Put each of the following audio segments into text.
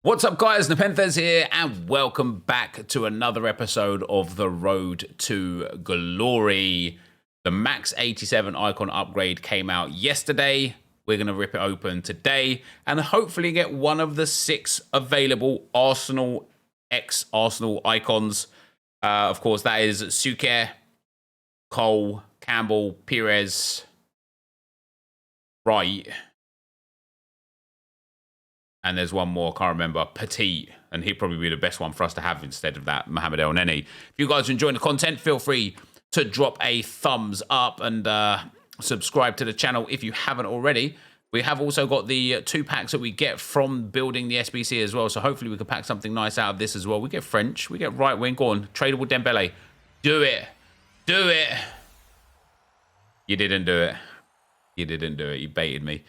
What's up, guys? NepentheZ here, and welcome back to another episode of The Road to Glory. The Max 87 icon upgrade came out yesterday. We're going to rip it open today and hopefully get one of the 6 available Arsenal, ex-Arsenal icons. Of course, that is Suker, Cole, Campbell, Perez, Wright. And there's one more, I can't remember, Petit, and he'd probably be the best one for us to have instead of that Mohamed El Neni. If you guys are enjoying the content, feel free to drop a thumbs up and subscribe to the channel if you haven't already. We have also got the 2 packs that we get from building the SBC as well, so hopefully we can pack something nice out of this as well. We get French, we get right wing, go on, tradable Dembele. Do it. Do it. You didn't do it. You didn't do it. You baited me.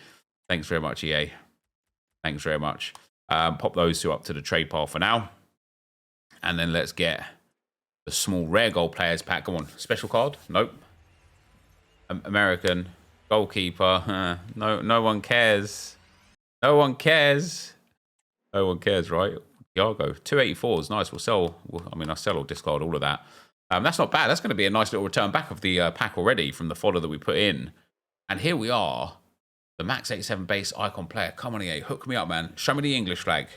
Thanks very much, EA. Thanks very much. Pop those 2 up to the trade pile for now. And then let's get the small rare gold players pack. Come on. Special card? Nope. American. Goalkeeper. No one cares. No one cares. No one cares, right? Thiago. 284s. Nice. We'll sell. I sell or discard all of that. That's not bad. That's going to be a nice little return back of the pack already from the fodder that we put in. And here we are. The Max 87 base icon player. Come on, EA. Hook me up, man. Show me the English flag.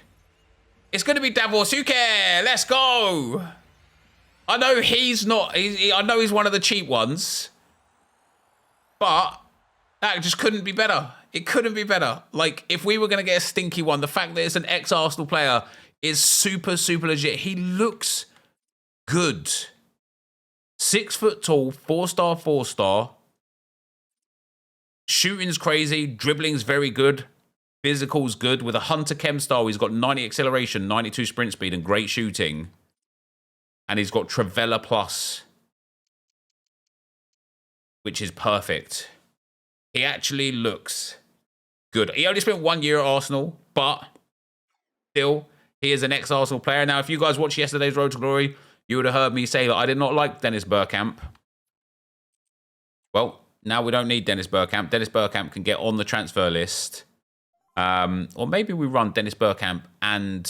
It's going to be Davor Suker. Let's go. I know he's not... I know he's one of the cheap ones. But that just couldn't be better. It couldn't be better. Like, if we were going to get a stinky one, the fact that it's an ex-Arsenal player is super, super legit. He looks good. 6 foot tall, 4-star, 4-star. Shooting's crazy, dribbling's very good, physical's good. With a Hunter Chem style, he's got 90 acceleration, 92 sprint speed, and great shooting. And he's got Trivela Plus, which is perfect. He actually looks good. He only spent 1 year at Arsenal, but still, he is an ex-Arsenal player. Now, if you guys watched yesterday's Road to Glory, you would have heard me say that I did not like Dennis Bergkamp. Well, now we don't need Dennis Bergkamp. Dennis Bergkamp can get on the transfer list. Or maybe we run Dennis Bergkamp and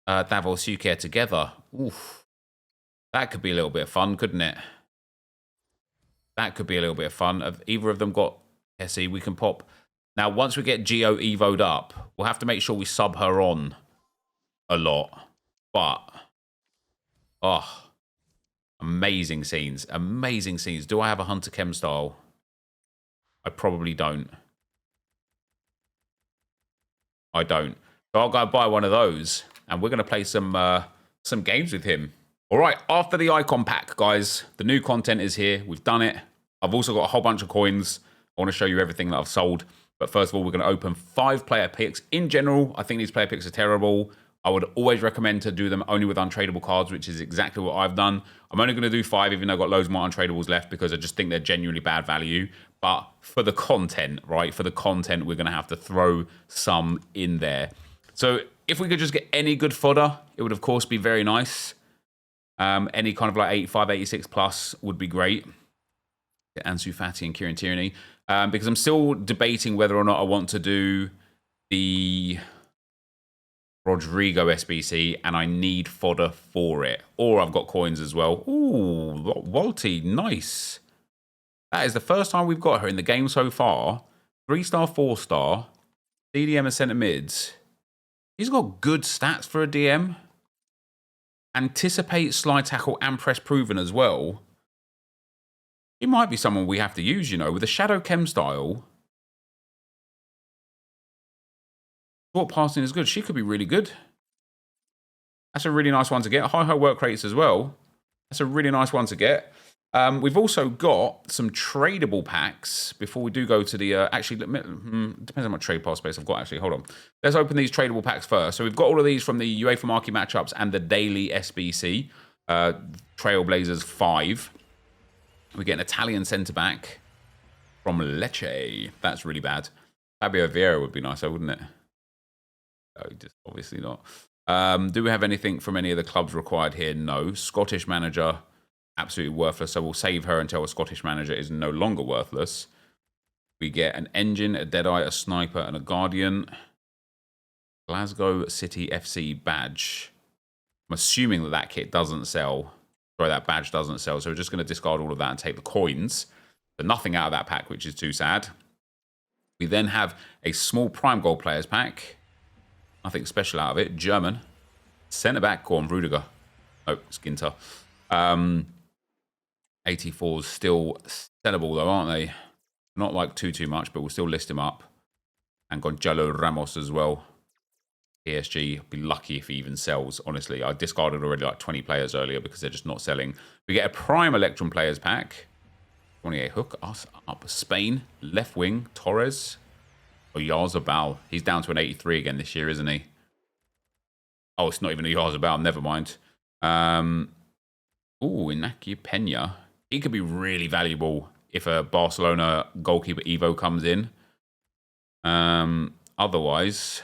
Davor Suker together. Oof. That could be a little bit of fun, couldn't it? That could be a little bit of fun. If either of them got SE, we can pop. Now, once we get Gio Evo'd up, we'll have to make sure we sub her on a lot. But, oh... amazing scenes. Amazing scenes. Do I have a Hunter Chem style? I probably don't. I don't. So I'll go buy one of those, and we're going to play some games with him. All right, after the icon pack, guys, the new content is here. We've done it. I've also got a whole bunch of coins. I want to show you everything that I've sold. But first of all, we're going to open 5 player picks. In general, I think these player picks are terrible. I would always recommend to do them only with untradeable cards, which is exactly what I've done. I'm only going to do 5, even though I've got loads more untradables left, because I just think they're genuinely bad value. But for the content, right, for the content, we're going to have to throw some in there. So if we could just get any good fodder, it would, of course, be very nice. Any kind of like 85, 86 plus would be great. Ansu Fati and Kieran Tierney. Because I'm still debating whether or not I want to do the Rodrigo SBC, and I need fodder for it. Or I've got coins as well. Ooh, Walty, nice. That is the first time we've got her in the game so far. 3-star, 4-star. CDM and centre mids. He's got good stats for a DM. Anticipate, slide tackle, and press proven as well. He might be someone we have to use, you know, with a Shadow Chem style. Short passing is good. She could be really good. That's a really nice one to get. High work rates as well. That's a really nice one to get. We've also got some tradable packs before we do go to the... actually, depends on how much trade pass space I've got, actually. Hold on. Let's open these tradable packs first. So we've got all of these from the UEFA Marquee Matchups and the Daily SBC. Trailblazers 5. We get an Italian centre-back from Lecce. That's really bad. Fabio Vieira would be nice, wouldn't it? No, just obviously not. Do we have anything from any of the clubs required here? No. Scottish manager, absolutely worthless. So we'll save her until a Scottish manager is no longer worthless. We get an engine, a Deadeye, a sniper, and a guardian. Glasgow City FC badge. I'm assuming that that kit doesn't sell. Sorry, that badge doesn't sell. So we're just going to discard all of that and take the coins. But nothing out of that pack, which is too sad. We then have a small prime gold players pack. Nothing special out of it. German. Centre-back, Gorm Rudiger. Oh, Skinter. 84's still sellable though, aren't they? Not like too much, but we'll still list him up. And Gonzalo Ramos as well. PSG, be lucky if he even sells, honestly. I discarded already like 20 players earlier because they're just not selling. We get a prime Electrum players pack. 28 hook, us up. Spain, left wing, Torres. Oyarzabal. He's down to an 83 again this year, isn't he? Oh, it's not even Oyarzabal, never mind. Inaki Pena. He could be really valuable if a Barcelona goalkeeper Evo comes in. Otherwise,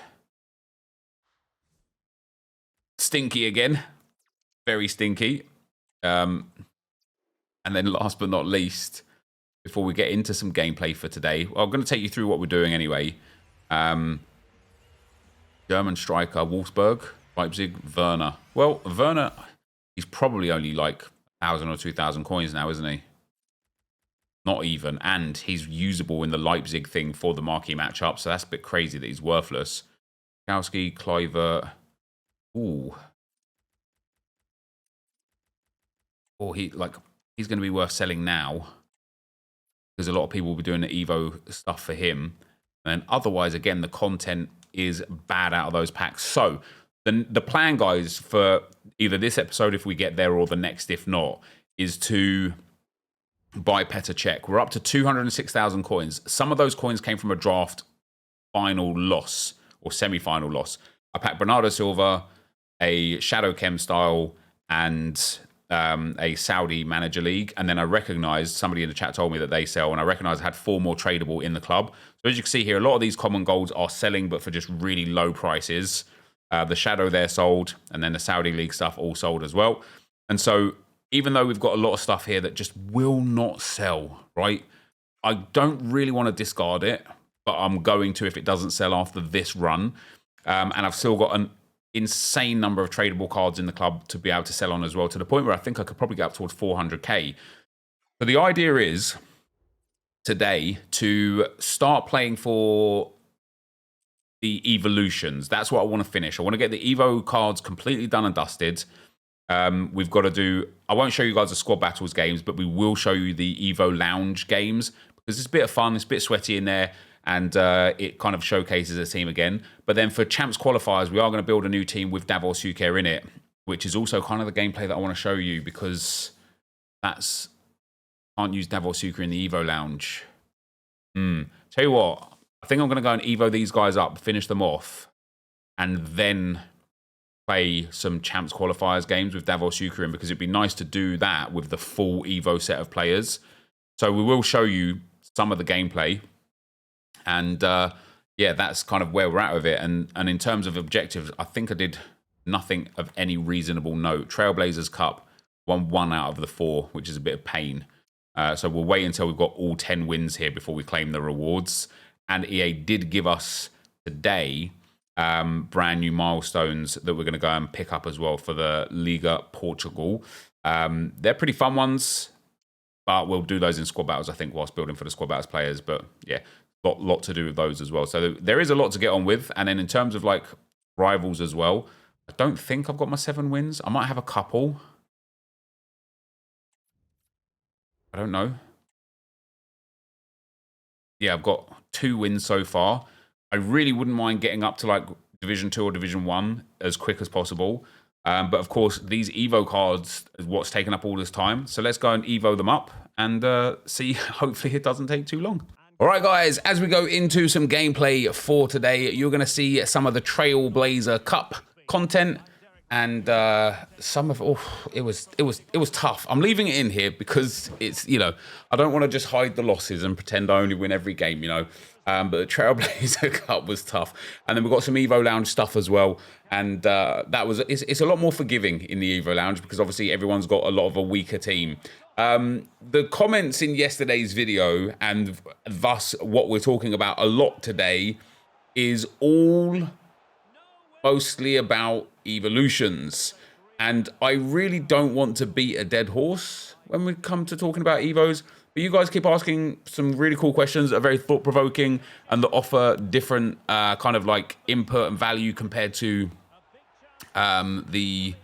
stinky again. Very stinky. And then last but not least, before we get into some gameplay for today, well, I'm going to take you through what we're doing anyway. German striker, Wolfsburg, Leipzig, Werner. Well, Werner, he's probably only like 1,000 or 2,000 coins now, isn't he? Not even. And he's usable in the Leipzig thing for the marquee matchup. So that's a bit crazy that he's worthless. Kowski, Kluivert. Ooh. Or he's going to be worth selling now. Because a lot of people will be doing the Evo stuff for him. And otherwise, again, the content is bad out of those packs. So the plan, guys, for either this episode, if we get there, or the next, if not, is to buy Petr Cech. We're up to 206,000 coins. Some of those coins came from a draft final loss or semi-final loss. I packed Bernardo Silva, a Shadow Chem style, and a Saudi manager league. And then I recognized, somebody in the chat told me that they sell, and I recognized I had 4 more tradable in the club. So as you can see here, a lot of these common golds are selling, but for just really low prices. The Shadow there sold, and then the Saudi league stuff all sold as well. And so even though we've got a lot of stuff here that just will not sell, right? I don't really want to discard it, but I'm going to if it doesn't sell after this run. And I've still got an insane number of tradable cards in the club to be able to sell on as well, to the point where I think I could probably get up towards 400k. So the idea is today to start playing for the evolutions. That's what I want to finish. I want to get the Evo cards completely done and dusted. We've got to do, I won't show you guys the squad battles games, but we will show you the Evo lounge games because it's a bit of fun. It's a bit sweaty in there, and it kind of showcases a team again. But then for champs qualifiers, we are going to build a new team with Davor Suker in it, which is also kind of the gameplay that I want to show you, because that's, can't use Davor Suker in the Evo lounge. Tell you what, I think I'm going to go and Evo these guys up, finish them off, and then play some champs qualifiers games with Davor Suker in, because it'd be nice to do that with the full Evo set of players. So we will show you some of the gameplay, and yeah, that's kind of where we're at with it. And in terms of objectives, I think I did nothing of any reasonable note. Trailblazers Cup won 1 out of the 4, which is a bit of pain. So we'll wait until we've got all 10 wins here before we claim the rewards. And EA did give us today brand new milestones that we're going to go and pick up as well for the Liga Portugal. They're pretty fun ones, but we'll do those in squad battles, I think, whilst building for the squad battles players. But yeah, lot to do with those as well. So there is a lot to get on with. And then in terms of like rivals as well, I don't think I've got my 7 wins. I might have a couple. I don't know. Yeah, I've got 2 wins so far. I really wouldn't mind getting up to like Division 2 or Division 1 as quick as possible. But of course, these Evo cards is what's taken up all this time. So let's go and Evo them up and see. Hopefully it doesn't take too long. All right, guys, as we go into some gameplay for today, you're going to see some of the Trailblazer Cup content. And some of it was tough. I'm leaving it in here because it's, you know, I don't want to just hide the losses and pretend I only win every game, you know. But the Trailblazer Cup was tough. And then we've got some Evo Lounge stuff as well. And it's a lot more forgiving in the Evo Lounge because obviously everyone's got a lot of a weaker team. The comments in yesterday's video, and thus what we're talking about a lot today, is all mostly about evolutions. And I really don't want to beat a dead horse when we come to talking about Evos. But you guys keep asking some really cool questions that are very thought-provoking and that offer different kind of like input and value compared to the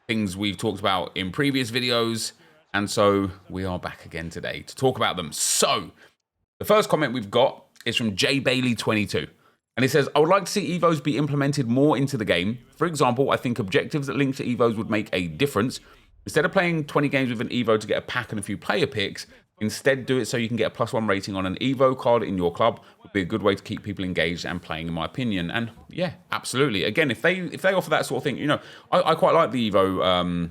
things we've talked about in previous videos. And so we are back again today to talk about them. So the first comment we've got is from jbailey22. And it says, I would like to see Evos be implemented more into the game. For example, I think objectives that link to Evos would make a difference. Instead of playing 20 games with an Evo to get a pack and a few player picks, instead do it so you can get a +1 rating on an Evo card in your club. Would be a good way to keep people engaged and playing, in my opinion. And yeah, absolutely. Again, if they offer that sort of thing, you know, I quite like the Evo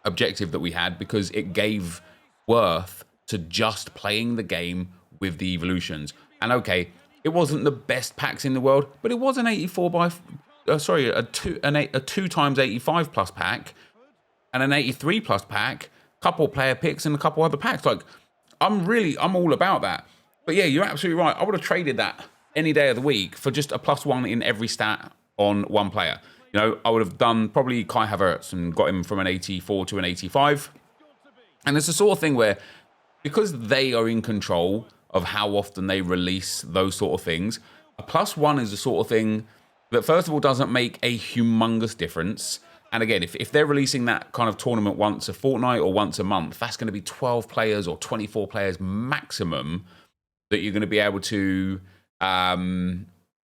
objective that we had because it gave worth to just playing the game with the evolutions. And okay, it wasn't the best packs in the world, but it was an 84 by, a 2 times 85 plus pack and an 83 plus pack, couple player picks and a couple other packs. Like, I'm all about that. But yeah, you're absolutely right. I would have traded that any day of the week for just a +1 in every stat on one player. You know, I would have done probably Kai Havertz and got him from an 84 to an 85. And it's the sort of thing where, because they are in control of how often they release those sort of things, a +1 is the sort of thing that, first of all, doesn't make a humongous difference. And again, if they're releasing that kind of tournament once a fortnight or once a month, that's going to be 12 players or 24 players maximum that you're going to be able to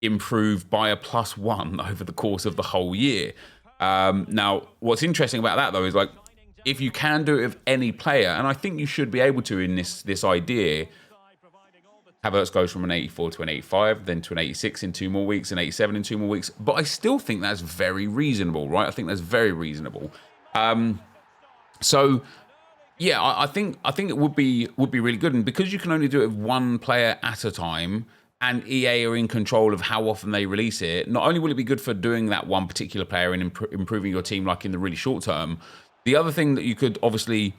improve by a +1 over the course of the whole year. Now, what's interesting about that, though, is like, if you can do it with any player, and I think you should be able to in this idea, Havertz goes from an 84 to an 85, then to an 86 in 2 more weeks, an 87 in 2 more weeks. But I still think that's very reasonable, right? I think that's very reasonable. So yeah, I think it would be really good. And because you can only do it with one player at a time, and EA are in control of how often they release it, not only will it be good for doing that one particular player and improving your team like in the really short term, the other thing that you could obviously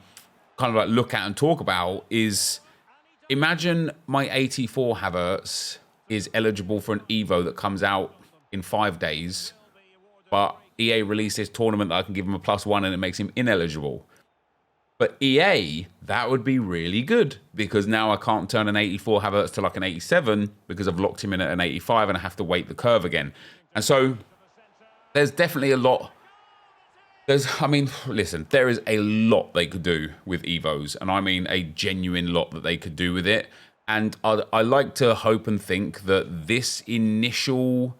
kind of like look at and talk about is, imagine my 84 Havertz is eligible for an Evo that comes out in 5 days, but EA released this tournament that I can give him a +1 and it makes him ineligible. But EA, that would be really good, because now I can't turn an 84 Havertz to like an 87 because I've locked him in at an 85 and I have to wait the curve again. And so there's definitely a lot. I mean, listen, there is a lot they could do with Evos, and I mean a genuine lot that they could do with it. And I like to hope and think that this initial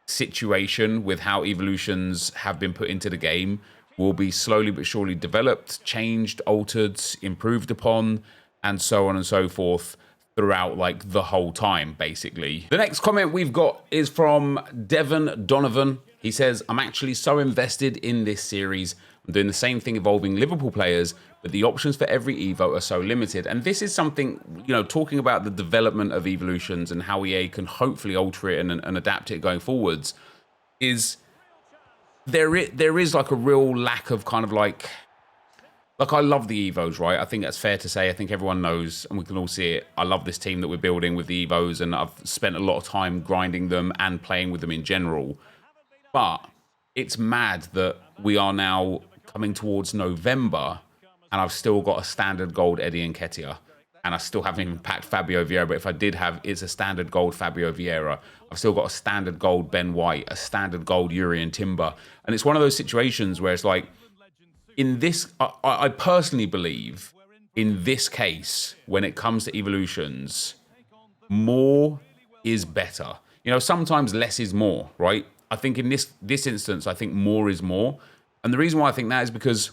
situation with how evolutions have been put into the game will be slowly but surely developed, changed, altered, improved upon, and so on and so forth throughout like the whole time, basically. The next comment we've got is from Devon Donovan. He says, I'm actually so invested in this series. I'm doing the same thing evolving Liverpool players, but the options for every Evo are so limited. And this is something, you know, talking about the development of evolutions and how EA can hopefully alter it and adapt it going forwards, is there is like a real lack of kind of like I love the Evos, right? I think that's fair to say. I think everyone knows, and we can all see it. I love this team that we're building with the Evos, and I've spent a lot of time grinding them and playing with them in general. But it's mad that we are now coming towards November, and I've still got a standard gold Eddie Nketiah, and I still haven't even packed Fabio Vieira. But if I did have, it's a standard gold Fabio Vieira. I've still got a standard gold Ben White, a standard gold Urian Timber. And it's one of those situations where it's like, in this, I personally believe, in this case, when it comes to evolutions, more is better. You know, sometimes less is more, right? I think in this instance, I think more is more. And the reason why I think that is because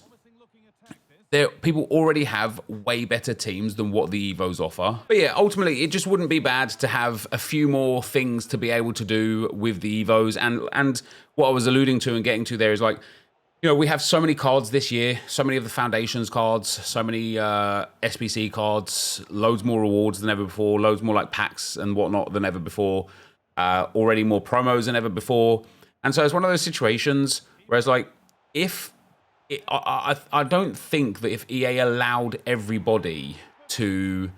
people already have way better teams than what the Evos offer. But yeah, ultimately, it just wouldn't be bad to have a few more things to be able to do with the Evos. And what I was alluding to and getting to there is like, you know, we have so many cards this year, so many of the Foundations cards, so many SBC cards, loads more rewards than ever before, loads more like packs and whatnot than ever before, already more promos than ever before. And so it's one of those situations where it's like, I don't think that if EA allowed everybody to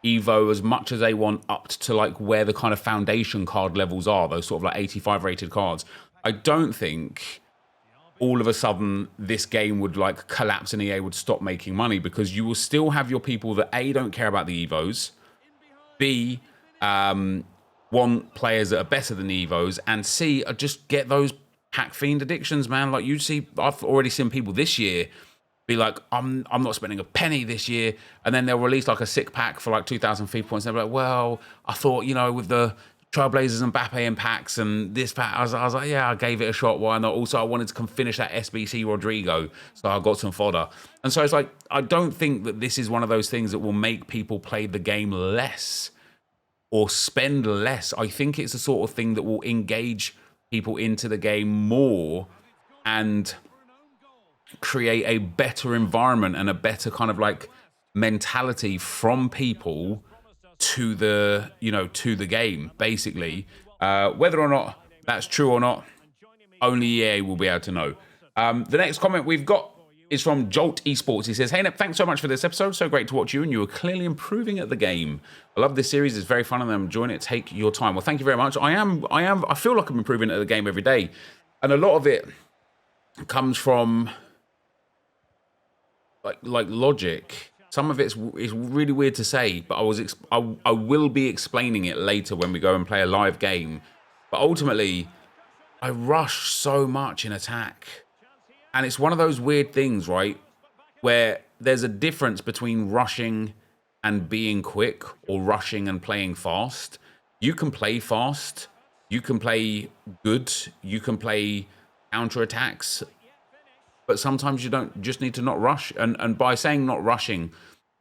Evo as much as they want up to like where the kind of foundation card levels are, those sort of like 85 rated cards. I don't think all of a sudden this game would like collapse and EA would stop making money, because you will still have your people that A, don't care about the Evos, B, want players that are better than the Evos, and C, just get those pack fiend addictions, man. Like you see, I've already seen people this year be like, I'm not spending a penny this year, and then they'll release like a sick pack for like 2,000 FIFA points, and they're like, well, I thought, you know, with the Trailblazers and Mbappe and packs and this pack, I was like, yeah, I gave it a shot, why not? Also, I wanted to finish that SBC Rodrigo, so I got some fodder. And so it's like, I don't think that this is one of those things that will make people play the game less or spend less. I think it's the sort of thing that will engage people into the game more and create a better environment and a better kind of like mentality from people to the, you know, to the game, basically. Whether or not that's true or not, only EA will be able to know. The next comment we've got is from Jolt Esports. He says, hey, Nep, thanks so much for this episode. So great to watch you, and you are clearly improving at the game. I love this series. It's very fun, and I'm enjoying it. Take your time. Well, thank you very much. I feel like I'm improving at the game every day. And a lot of it comes from like logic. Some of it's really weird to say, but I will be explaining it later when we go and play a live game. But ultimately, I rush so much in attack. And it's one of those weird things, right? Where there's a difference between rushing and being quick, or rushing and playing fast. You can play fast. You can play good. You can play counterattacks. But sometimes you don't just need to not rush. And by saying not rushing,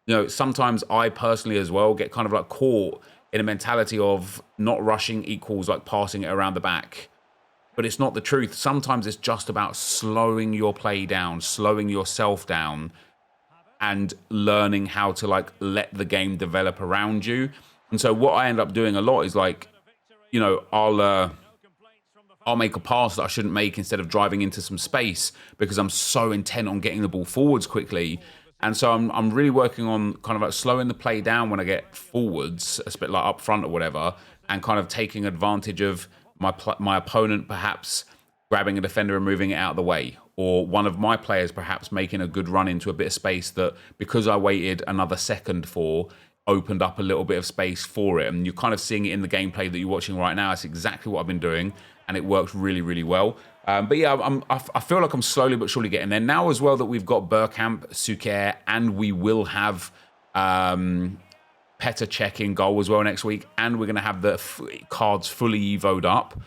you know, sometimes I personally as well get kind of like caught in a mentality of not rushing equals like passing it around the back. But it's not the truth. Sometimes it's just about slowing your play down, slowing yourself down, and learning how to like let the game develop around you. And so what I end up doing a lot is like, you know, I'll make a pass that I shouldn't make instead of driving into some space, because I'm so intent on getting the ball forwards quickly. And so I'm really working on kind of like slowing the play down when I get forwards, a bit like up front or whatever, and kind of taking advantage of my opponent perhaps grabbing a defender and moving it out of the way, or one of my players perhaps making a good run into a bit of space that, because I waited another second for, opened up a little bit of space for it. And you're kind of seeing it in the gameplay that you're watching right now. It's exactly what I've been doing, and it works really, really well. But yeah, I feel like I'm slowly but surely getting there. Now as well that we've got Bergkamp, Suker, and we will have Petr Cech in goal as well next week, and we're going to have the cards fully evoed up.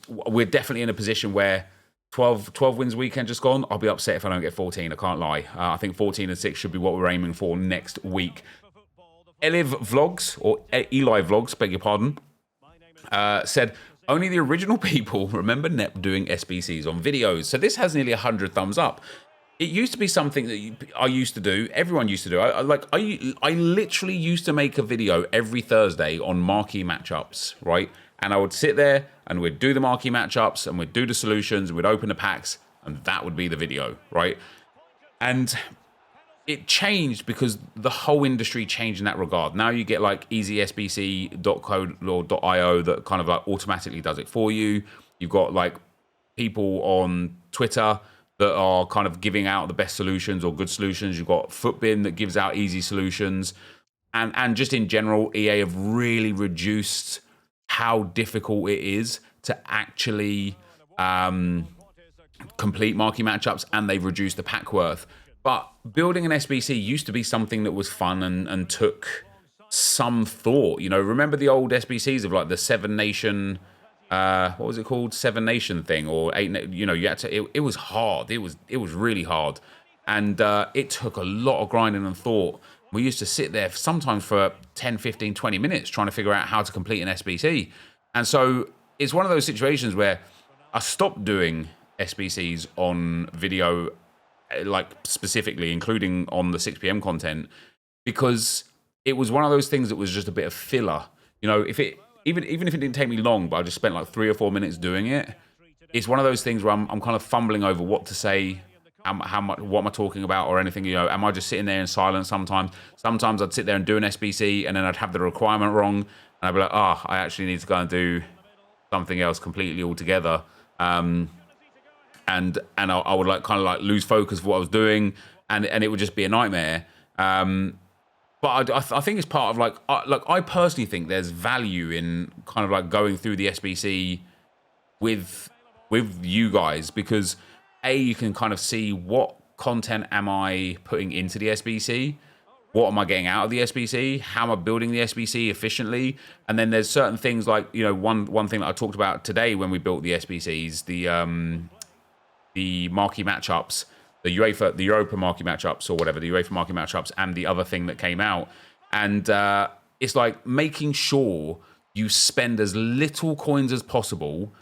We're definitely in a position where 12 wins weekend just gone, I'll be upset if I don't get 14, I can't lie. I think 14 and 6 should be what we're aiming for next week. Eliv Vlogs, or Eli Vlogs, beg your pardon, said, only the original people remember Nep doing SBCs on videos. So this has nearly 100 thumbs up. It used to be something that I used to do. Everyone used to do. I literally used to make a video every Thursday on marquee matchups, right? And I would sit there and we'd do the marquee matchups and we'd do the solutions and we'd open the packs, and that would be the video, right? And it changed because the whole industry changed in that regard. Now you get like easysbc.co or .io that kind of like automatically does it for you. You've got like people on Twitter that are kind of giving out the best solutions or good solutions. You've got Footbin that gives out easy solutions. And just in general, EA have really reduced how difficult it is to actually complete marquee matchups, and they've reduced the pack worth. But building an SBC used to be something that was fun and took some thought. You know, remember the old SBCs of like the Seven Nation, what was it called? Seven Nation thing, or eight, you know, you had to, it was hard. It was really hard. And it took a lot of grinding and thought. We used to sit there sometimes for 10, 15, 20 minutes trying to figure out how to complete an SBC. And so it's one of those situations where I stopped doing SBCs on video, like specifically, including on the 6 p.m. content, because it was one of those things that was just a bit of filler. You know, if it even if it didn't take me long, but I just spent like 3 or 4 minutes doing it, it's one of those things where I'm kind of fumbling over what to say, how much, what am I talking about or anything? You know, am I just sitting there in silence sometimes? Sometimes I'd sit there and do an SBC and then I'd have the requirement wrong. And I'd be like, oh, I actually need to go and do something else completely altogether. And I would like kind of like lose focus of what I was doing, and it would just be a nightmare. But I think it's part of like I personally think there's value in kind of like going through the SBC with you guys, because you can kind of see what content am I putting into the SBC, what am I getting out of the SBC, how am I building the SBC efficiently, and then there's certain things like, you know, one thing that I talked about today when we built the SBCs, the marquee matchups, the Europa marquee matchups or whatever, the UEFA marquee matchups, and the other thing that came out. And it's like making sure you spend as little coins as possible,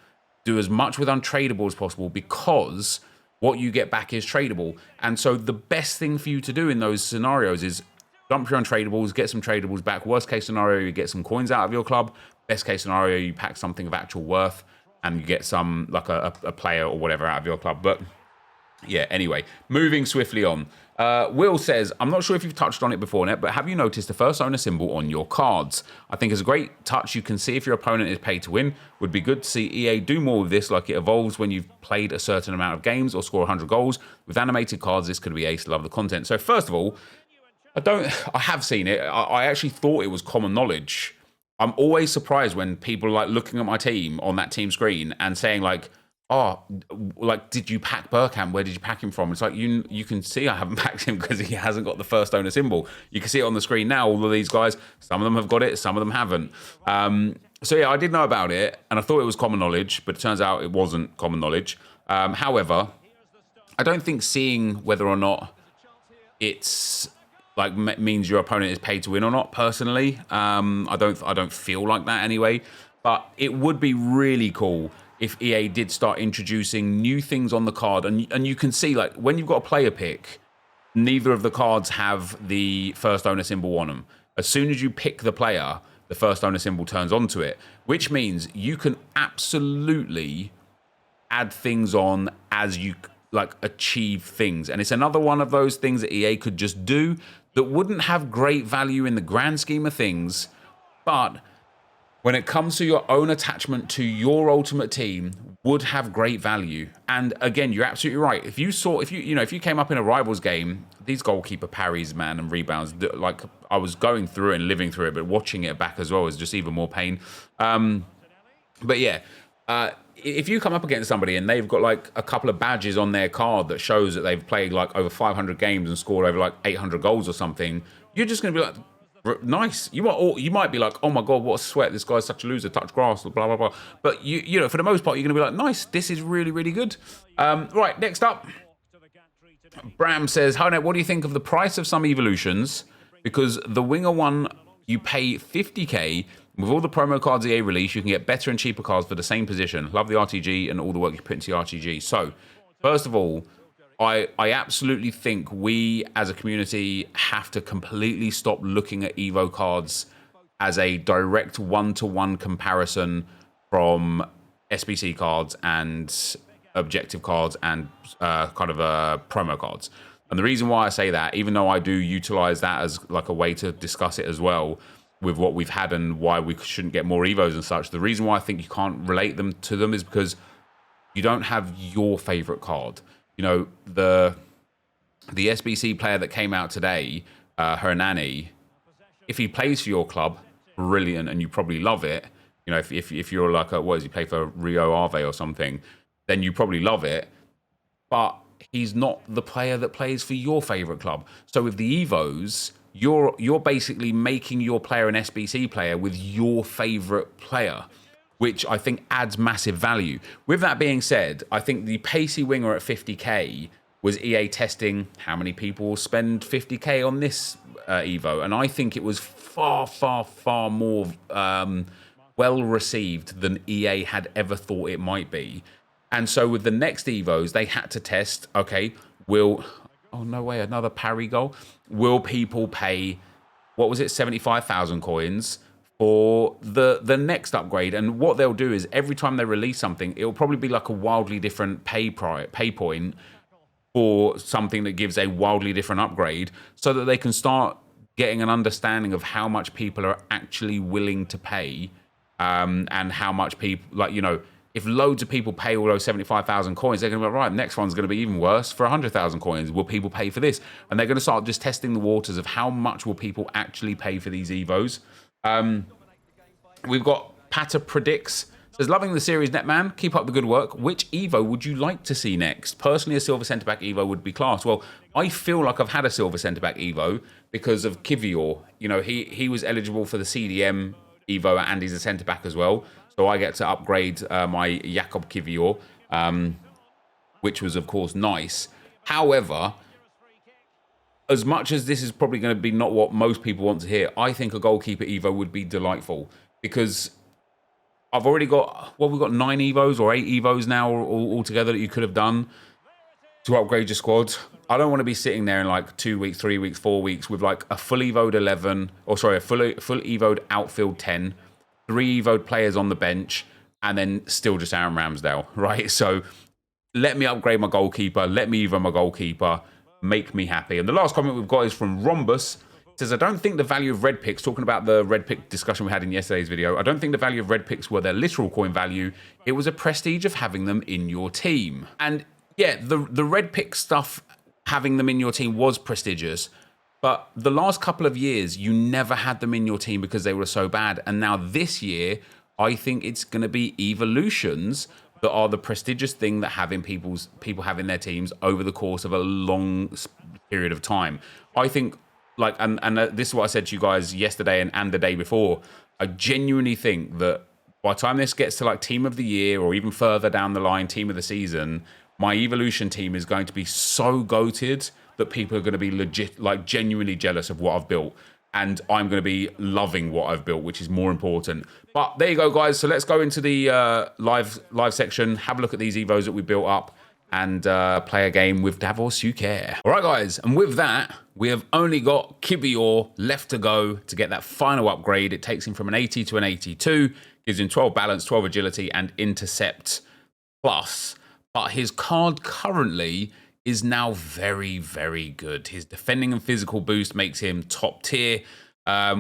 do as much with untradable as possible, because what you get back is tradable. And so the best thing for you to do in those scenarios is dump your untradables, get some tradables back. Worst case scenario, you get some coins out of your club. Best case scenario, you pack something of actual worth and you get some, like a player or whatever out of your club. But yeah, anyway, moving swiftly on. Will says, I'm not sure if you've touched on it before, Net, but have you noticed the first owner symbol on your cards? I think it's a great touch. You can see if your opponent is paid to win. Would be good to see EA do more with this, like it evolves when you've played a certain amount of games or score 100 goals. With animated cards, this could be ace. Love the content. So first of all, I have seen it. I actually thought it was common knowledge. I'm always surprised when people are like looking at my team on that team screen and saying like, oh, like, did you pack Bergkamp? Where did you pack him from? It's like, you can see I haven't packed him because he hasn't got the first owner symbol. You can see it on the screen now, all of these guys, some of them have got it, some of them haven't. So yeah, I did know about it and I thought it was common knowledge, but it turns out it wasn't common knowledge. However, I don't think seeing whether or not it's like means your opponent is paid to win or not, personally. I don't feel like that anyway, but it would be really cool if EA did start introducing new things on the card. And you can see, like, when you've got a player pick, neither of the cards have the first owner symbol on them. As soon as you pick the player, the first owner symbol turns onto it, which means you can absolutely add things on as you like achieve things. And it's another one of those things that EA could just do that wouldn't have great value in the grand scheme of things, but when it comes to your own attachment to your ultimate team, would have great value. And again, you're absolutely right. If you came up in a rivals game, these goalkeeper parries, man, and rebounds, like I was going through it and living through it, but watching it back as well is just even more pain. But yeah, if you come up against somebody and they've got like a couple of badges on their card that shows that they've played like over 500 games and scored over like 800 goals or something, you're just going to be like, nice. You might be like, oh my god, what a sweat, this guy's such a loser, touch grass, blah blah blah. But you know, for the most part, you're gonna be like, nice, this is really, really good. Right, next up, Bram says, hi Net, what do you think of the price of some evolutions? Because the winger one, you pay 50k. With all the promo cards EA release, you can get better and cheaper cards for the same position. Love the RTG and all the work you put into the RTG. So, first of all, I absolutely think we as a community have to completely stop looking at Evo cards as a direct one-to-one comparison from SBC cards and objective cards and kind of promo cards. And the reason why I say that, even though I do utilize that as like a way to discuss it as well with what we've had and why we shouldn't get more Evos and such, the reason why I think you can't relate them to them is because you don't have your favorite card. You know, the SBC player that came out today, Hernani, if he plays for your club, brilliant, and you probably love it. You know, if you're like, what does he play for, Rio Ave or something, then you probably love it. But he's not the player that plays for your favorite club. So with the Evos, you're basically making your player an SBC player with your favorite player, which I think adds massive value. With that being said, I think the pacey winger at 50k was EA testing how many people will spend 50k on this Evo. And I think it was far, far, far more well received than EA had ever thought it might be. And so with the next Evos, they had to test, okay, oh no way, another parry goal. Will people pay, what was it, 75,000 coins for the next upgrade? And what they'll do is every time they release something, it'll probably be like a wildly different pay point for something that gives a wildly different upgrade so that they can start getting an understanding of how much people are actually willing to pay, and how much people, like, you know, if loads of people pay all those 75,000 coins, they're going to be, right, the next one's going to be even worse for 100,000 coins. Will people pay for this? And they're going to start just testing the waters of how much will people actually pay for these Evos. We've got Patter Predicts. Says, loving the series, Netman. Keep up the good work. Which Evo would you like to see next? Personally, a silver centre-back Evo would be class. Well, I feel like I've had a silver centre-back Evo because of Kivior. You know, he was eligible for the CDM Evo and he's a centre-back as well. So I get to upgrade my Jakob Kivior, which was, of course, nice. However, as much as this is probably going to be not what most people want to hear, I think a goalkeeper Evo would be delightful because I've already got, well, we've got 9 Evos or 8 Evos now all together that you could have done to upgrade your squad. I don't want to be sitting there in like 2 weeks, 3 weeks, 4 weeks with like a full Evo'd 11, or sorry, a full Evo'd outfield 10, 3 Evo'd players on the bench, and then still just Aaron Ramsdale, right? So let me upgrade my goalkeeper, let me Evo my goalkeeper, make me happy. And the last comment we've got is from Rhombus. It says, I don't think the value of red picks, talking about the red pick discussion we had in yesterday's video, I don't think the value of red picks were their literal coin value. It was a prestige of having them in your team. And yeah, the red pick stuff, having them in your team was prestigious. But the last couple of years, you never had them in your team because they were so bad. And now this year, I think it's going to be evolutions that are the prestigious thing that people have in their teams over the course of a long period of time. I think, like, and this is what I said to you guys yesterday and the day before, I genuinely think that by the time this gets to like team of the year or even further down the line, team of the season, my evolution team is going to be so goated that people are going to be legit, like genuinely jealous of what I've built. And I'm going to be loving what I've built, which is more important. But there you go, guys. So let's go into the live section, have a look at these Evos that we built up, and play a game with Davor Suker. All right, guys. And with that, we have only got Kivior left to go to get that final upgrade. It takes him from an 80 to an 82, gives him 12 balance, 12 agility, and intercept plus. But his card currently is now very, very good. His defending and physical boost makes him top tier.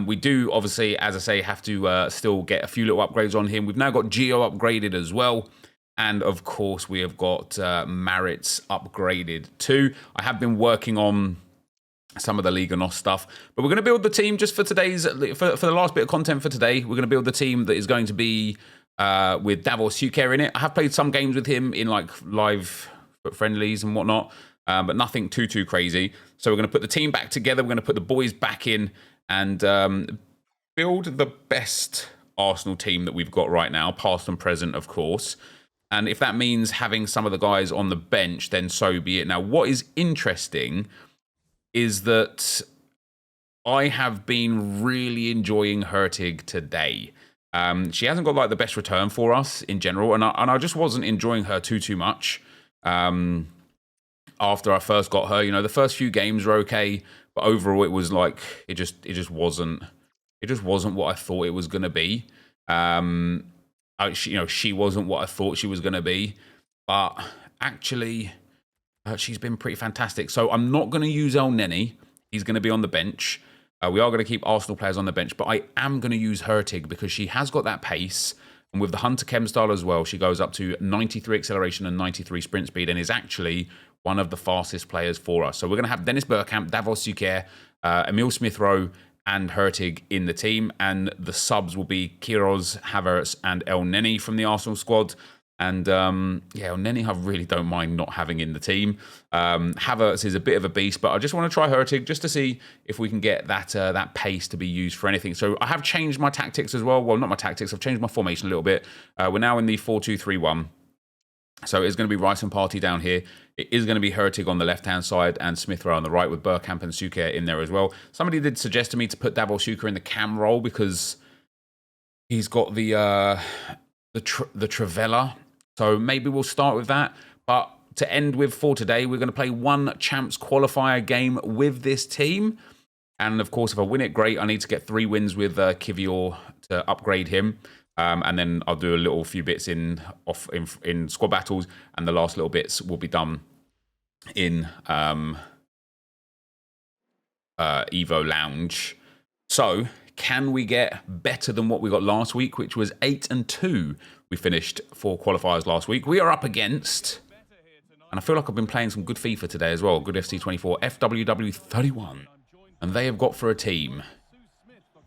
We do, obviously, as I say, have to still get a few little upgrades on him. We've now got Geo upgraded as well. And, of course, we have got Maritz upgraded too. I have been working on some of the Liga NOS stuff. But we're going to build the team just for today's, for the last bit of content for today. We're going to build the team that is going to be with Davor Suker in it. I have played some games with him in like live friendlies and whatnot, but nothing too crazy. So we're going to put the team back together. We're going to put the boys back in and build the best Arsenal team that we've got right now, past and present, of course. And if that means having some of the guys on the bench, then so be it. Now, what is interesting is that I have been really enjoying Hurtig today. She hasn't got like the best return for us in general, and I just wasn't enjoying her too much. After I first got her, you know, the first few games were okay, but overall it was like it just wasn't what I thought it was gonna be. She wasn't what I thought she was gonna be, but actually she's been pretty fantastic. So I'm not gonna use El Neni. He's gonna be on the bench. We are going to keep Arsenal players on the bench, but I am going to use Hurtig because she has got that pace. And with the Hunter Chem style as well, she goes up to 93 acceleration and 93 sprint speed and is actually one of the fastest players for us. So we're going to have Dennis Bergkamp, Davor Suker, Emil Smith-Rowe, and Hurtig in the team. And the subs will be Queiroz, Havertz, and El Neni from the Arsenal squad. And yeah, El Neni I really don't mind not having in the team. Havertz is a bit of a beast, but I just want to try Hurtig just to see if we can get that pace to be used for anything. So I have changed my tactics as well. Well, not my tactics. I've changed my formation a little bit. We're now in the 4-2-3-1. So it's going to be Rice and Partey down here. It is going to be Hurtig on the left-hand side and Smith-Rowe on the right with Bergkamp and Suker in there as well. Somebody did suggest to me to put Davor Suker in the cam role because he's got the Trivela. So maybe we'll start with that. But to end with for today, we're going to play one Champs qualifier game with this team. And of course, if I win it, great. I need to get 3 wins with Kivior to upgrade him. And then I'll do a little few bits in squad battles. And the last little bits will be done in Evo Lounge. So can we get better than what we got last week, which was 8-2? We finished 4 qualifiers last week. We are up against, and I feel like I've been playing some good FIFA today as well, good FC24, FWW31. And they have got for a team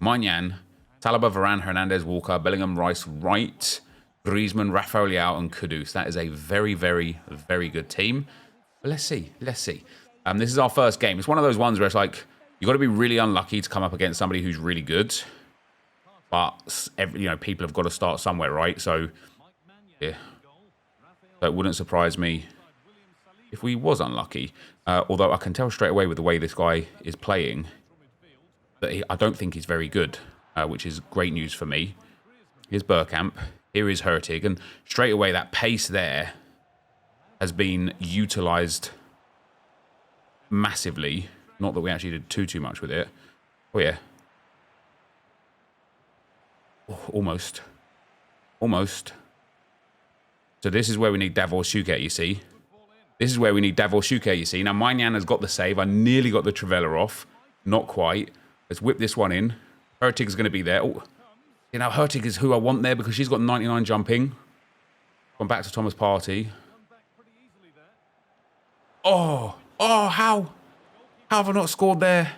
Maignan, Talaba, Varane, Hernandez, Walker, Bellingham, Rice, Wright, Griezmann, Rafael Leao, and Kudus. That is a very, very, very good team. But let's see. Let's see. This is our first game. It's one of those ones where it's like, you've got to be really unlucky to come up against somebody who's really good. But, people have got to start somewhere, right? So, yeah. So it wouldn't surprise me if we was unlucky. Although I can tell straight away with the way this guy is playing that I don't think he's very good, which is great news for me. Here's Bergkamp. Here is Hurtig. And straight away, that pace there has been utilised massively. Not that we actually did too much with it. Oh, yeah. Oh, almost. Almost. So this is where we need Davor Shuker, you see. This is where we need Davor Shuker, you see. Now, Maignan has got the save. I nearly got the Trivela off. Not quite. Let's whip this one in. Hurtig is going to be there. Oh, Hurtig is who I want there because she's got 99 jumping. Gone back to Thomas Partey. Oh, how? How have I not scored there?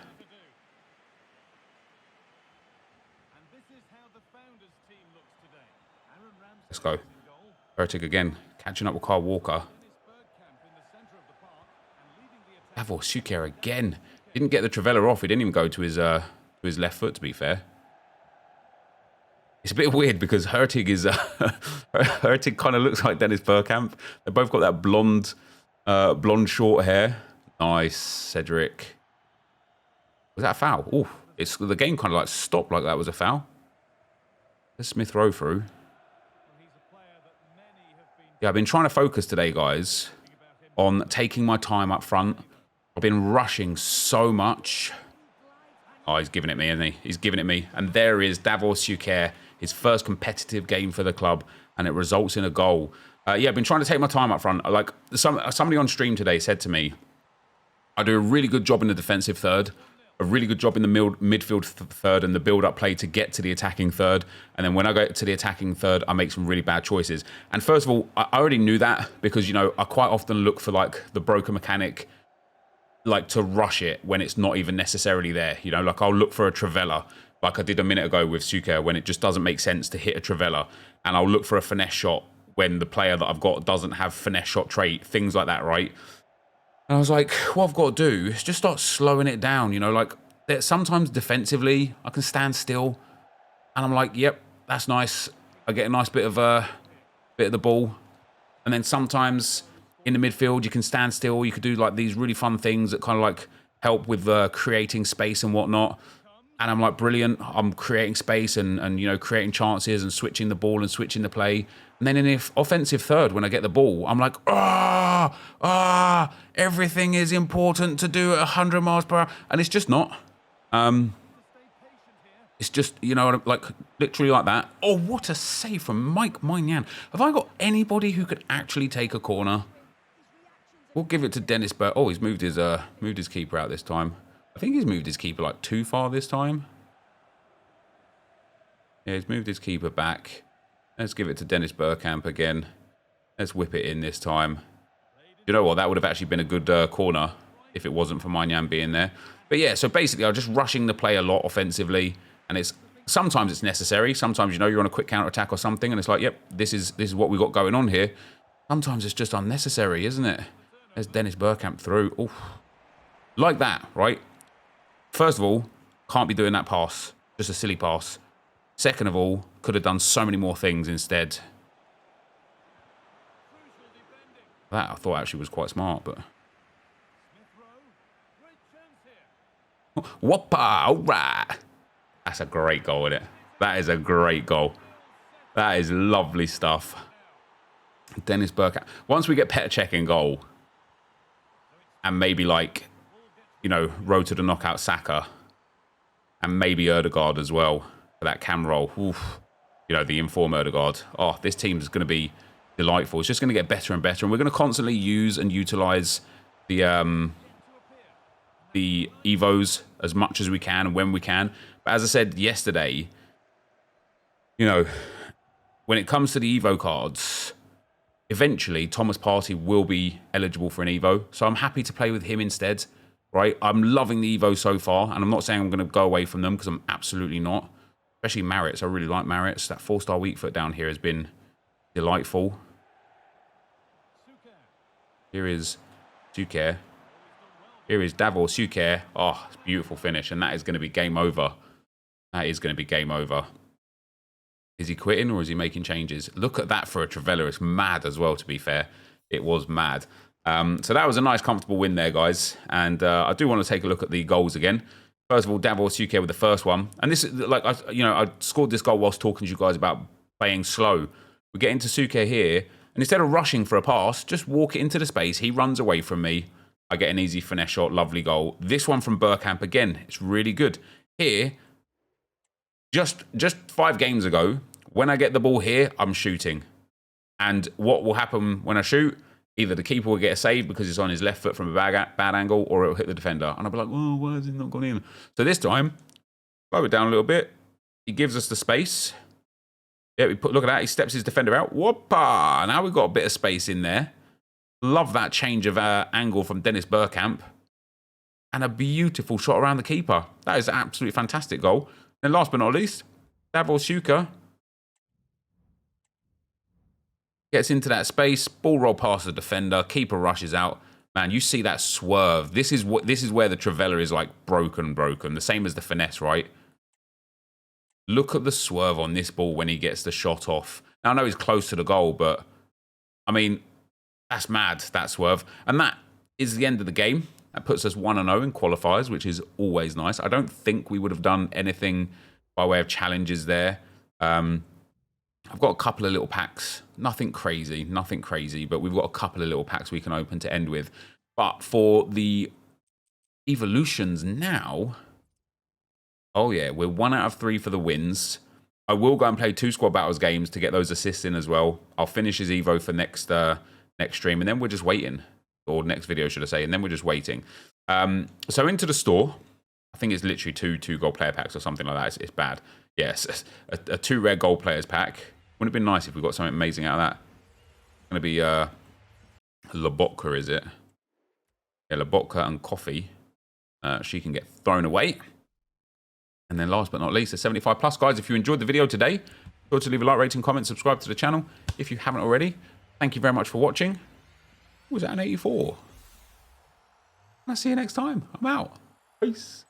Let's go. Hurtig again. Catching up with Kyle Walker. Davor Shuker again. Didn't get the Trivela off. He didn't even go to his left foot, to be fair. It's a bit weird because Hurtig is... Hurtig kind of looks like Dennis Bergkamp. They both got that blonde short hair. Nice, Cedric. Was that a foul? Oh, the game kind of like stopped like that was a foul. Let's Smith Rowe through. Yeah, I've been trying to focus today, guys, on taking my time up front. I've been rushing so much. Oh, he's giving it me, isn't he? He's giving it me. And there is Davor Shuker, his first competitive game for the club, and it results in a goal. Yeah, I've been trying to take my time up front. Like somebody on stream today said to me, I do a really good job in the defensive third, a really good job in the midfield third and the build-up play to get to the attacking third. And then when I go to the attacking third, I make some really bad choices. And first of all, I already knew that because, I quite often look for like the broken mechanic, like to rush it when it's not even necessarily there. Like I'll look for a Trivela, like I did a minute ago with Shuker, when it just doesn't make sense to hit a Trivela. And I'll look for a finesse shot when the player that I've got doesn't have finesse shot trait, things like that, right? And I was like, what I've got to do is just start slowing it down, like sometimes defensively I can stand still and I'm like, yep, that's nice. I get a nice bit of the ball. And then sometimes in the midfield you can stand still. You could do like these really fun things that kind of like help with creating space and whatnot. And I'm like, brilliant. I'm creating space and creating chances and switching the ball and switching the play. And then in the offensive third, when I get the ball, I'm like, everything is important to do at 100 miles per hour. And it's just not. It's just, like literally like that. Oh, what a save from Mike Maignan. Have I got anybody who could actually take a corner? We'll give it to Dennis Berg. Oh, he's moved his keeper out this time. I think he's moved his keeper like too far this time. Yeah, he's moved his keeper back. Let's give it to Dennis Bergkamp again. Let's whip it in this time. You know what? That would have actually been a good corner if it wasn't for Maignan being there. But yeah, so basically I'm just rushing the play a lot offensively. And sometimes it's necessary. Sometimes, you're on a quick counter-attack or something. And it's like, yep, this is what we got going on here. Sometimes it's just unnecessary, isn't it? There's Dennis Bergkamp through. Oof. Like that, right? First of all, can't be doing that pass. Just a silly pass. Second of all, could have done so many more things instead. That I thought actually was quite smart, but... Whoppa! All right! That's a great goal, isn't it? That is a great goal. That is lovely stuff. Dennis Bergkamp. Once we get Petr Cech in goal, and maybe like, road to the knockout Saka, and maybe Ødegaard as well for that cam roll. Oof. The inform Ødegaard. Oh, this team is going to be delightful. It's just going to get better and better, and we're going to constantly use and utilize the Evos as much as we can when we can. But as I said yesterday, you know, when it comes to the Evo cards, eventually Thomas Partey will be eligible for an Evo. So I'm happy to play with him instead, right? I'm loving the Evo so far, and I'm not saying I'm going to go away from them because I'm absolutely not. Especially Maritz. I really like Maritz. That 4-star weak foot down here has been delightful. Here is Suker. Here is Davor Suker. Oh, it's a beautiful finish, and that is going to be game over. That is going to be game over. Is he quitting or is he making changes? Look at that for a Trivela. It's mad as well, to be fair. It was mad. So that was a nice, comfortable win there, guys. And I do want to take a look at the goals again. First of all, Davor Suker with the first one. And this is, like, I scored this goal whilst talking to you guys about playing slow. We get into Suker here, and instead of rushing for a pass, just walk it into the space. He runs away from me. I get an easy finesse shot, lovely goal. This one from Bergkamp again, it's really good. Here, just 5 games ago, when I get the ball here, I'm shooting. And what will happen when I shoot? Either the keeper will get a save because it's on his left foot from a bad angle, or it'll hit the defender. And I'll be like, oh, why has it not gone in? So this time, slow it down a little bit. He gives us the space. Yeah, look at that. He steps his defender out. Whoppa! Now we've got a bit of space in there. Love that change of angle from Dennis Bergkamp. And a beautiful shot around the keeper. That is an absolutely fantastic goal. And last but not least, Davor Suker gets into that space, ball roll past the defender, keeper rushes out. Man, you see that swerve. This is where the Trivela is like broken. The same as the finesse, right? Look at the swerve on this ball when he gets the shot off. Now, I know he's close to the goal, but I mean, that's mad, that swerve. And that is the end of the game. That puts us 1-0 in qualifiers, which is always nice. I don't think we would have done anything by way of challenges there. I've got a couple of little packs. Nothing crazy, but we've got a couple of little packs we can open to end with. But for the evolutions now, oh yeah, we're 1 out of 3 for the wins. I will go and play 2 squad battles games to get those assists in as well. I'll finish his Evo for next stream, and then we're just waiting. Or next video, should I say, and then we're just waiting. So into the store. I think it's literally 2 gold player packs or something like that. It's bad. Yes, a 2 rare gold players pack. Wouldn't it have been nice if we got something amazing out of that? It's going to be Lobotka, is it? Yeah, Lobotka and Coffee. She can get thrown away. And then last but not least, a 75 plus. Guys, if you enjoyed the video today, be sure to leave a like, rating, comment, subscribe to the channel if you haven't already. Thank you very much for watching. Was that an 84? I'll see you next time. I'm out. Peace.